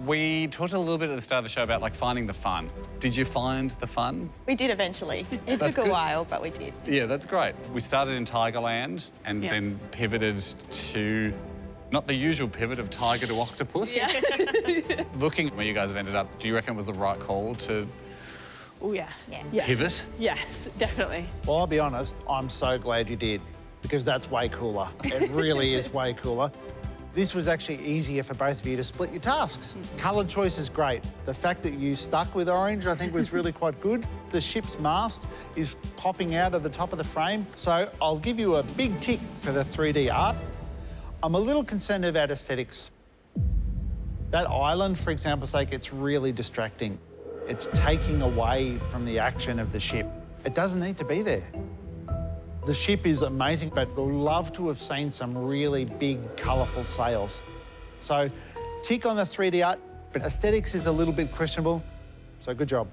We talked a little bit at the start of the show about, like, finding the fun. Did you find the fun? We did eventually. It That's took a good. while, but we did. Yeah, that's great. We started in Tigerland and then pivoted to not the usual pivot of tiger to octopus. Yeah. Looking at where you guys have ended up, do you reckon it was the right call to Oh, yeah. pivot? Yes, definitely. Well, I'll be honest, I'm so glad you did, because that's way cooler. It really is way cooler. This was actually easier for both of you to split your tasks. Colour choice is great. The fact that you stuck with orange, I think, was really quite good. The ship's mast is popping out of the top of the frame, so I'll give you a big tick for the 3D art. I'm a little concerned about aesthetics. That island, for example's sake, it's really distracting. It's taking away from the action of the ship. It doesn't need to be there. The ship is amazing, but we'd love to have seen some really big, colourful sails. So, tick on the 3D art, but aesthetics is a little bit questionable, so good job.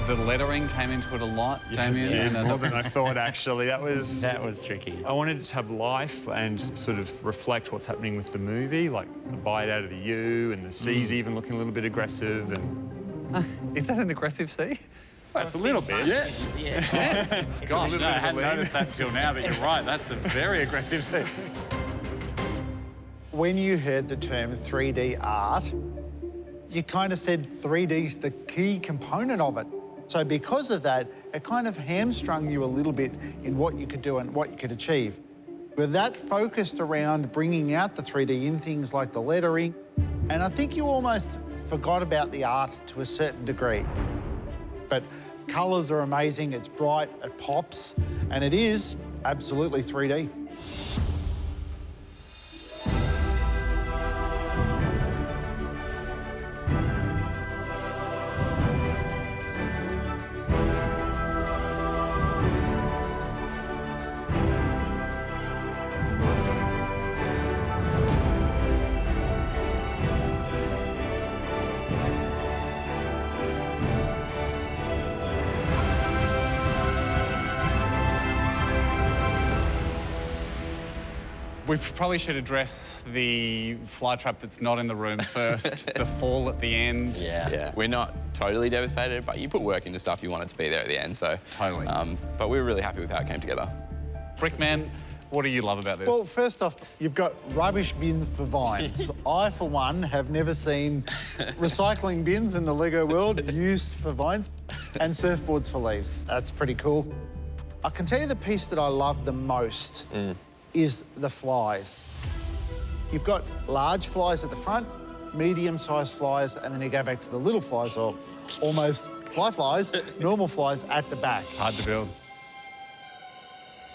The lettering came into it a lot, Damien. Yeah, and, more than I thought, actually. That was tricky. I wanted it to have life and sort of reflect what's happening with the movie, like a bite out of the U, and the sea's even looking a little bit aggressive. And Is that an aggressive sea? well, it's a little bit. Yeah. Gosh, little no, I bit of a hadn't lean. noticed that until now, but you're right. That's a very aggressive sea. When you heard the term 3D art, you kind of said 3D's the key component of it. So because of that, it kind of hamstrung you a little bit in what you could do and what you could achieve. But that focused around bringing out the 3D in things like the lettering, and I think you almost forgot about the art to a certain degree. But colours are amazing, it's bright, it pops, and it is absolutely 3D. We probably should address the fly trap that's not in the room first, the fall at the end. Yeah. We're not totally devastated, but you put work into stuff, you want it to be there at the end, so... Totally. But we were really happy with how it came together. Brickman, what do you love about this? Well, first off, you've got rubbish bins for vines. I, for one, have never seen recycling bins in the Lego world used for vines, and surfboards for leaves. That's pretty cool. I can tell you the piece that I love the most is the flies. You've got large flies at the front, medium-sized flies, and then you go back to the little flies, or almost flies, normal flies at the back. Hard to build.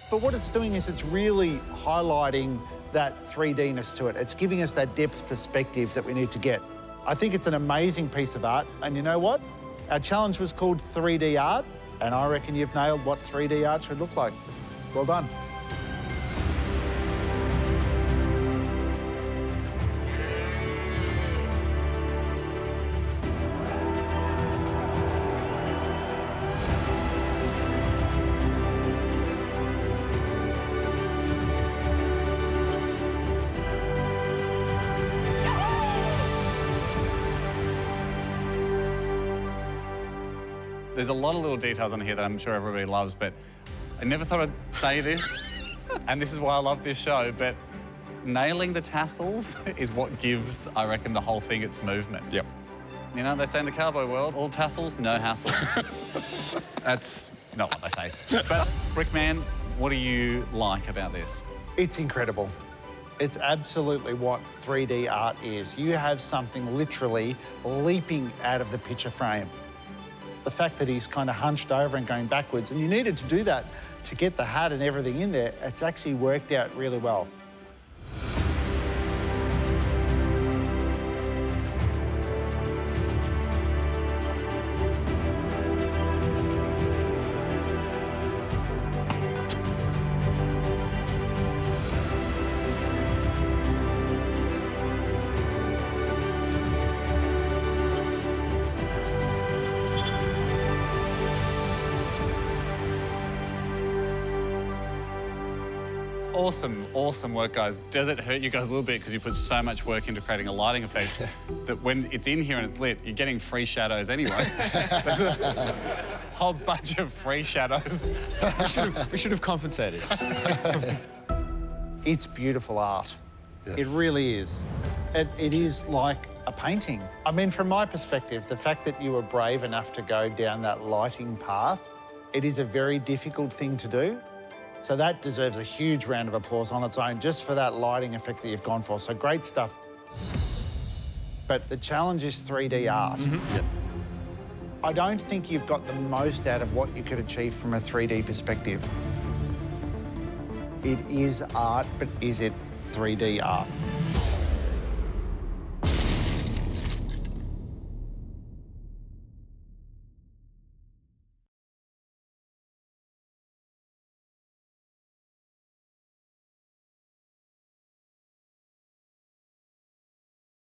But what it's doing is it's really highlighting that 3D-ness to it. It's giving us that depth perspective that we need to get. I think it's an amazing piece of art, and you know what? Our challenge was called 3D art, and I reckon you've nailed what 3D art should look like. Well done. There's a lot of little details on here that I'm sure everybody loves, but I never thought I'd say this, and this is why I love this show, but nailing the tassels is what gives, I reckon, the whole thing its movement. Yep. You know, they say in the cowboy world, all tassels, no hassles. That's not what they say. But, Brickman, what do you like about this? It's incredible. It's absolutely what 3D art is. You have something literally leaping out of the picture frame. The fact that he's kind of hunched over and going backwards, and you needed to do that to get the hat and everything in there, it's actually worked out really well. awesome, awesome work, guys. Does it hurt you guys a little bit because you put so much work into creating a lighting effect that when it's in here and it's lit, you're getting free shadows anyway? There's a whole bunch of free shadows. We should have compensated. It's beautiful art. Yes. It really is. It is like a painting. I mean, from my perspective, the fact that you were brave enough to go down that lighting path, it is a very difficult thing to do. So that deserves a huge round of applause on its own, just for that lighting effect that you've gone for. So great stuff. But the challenge is 3D art. Yep. I don't think you've got the most out of what you could achieve from a 3D perspective. It is art, but is it 3D art?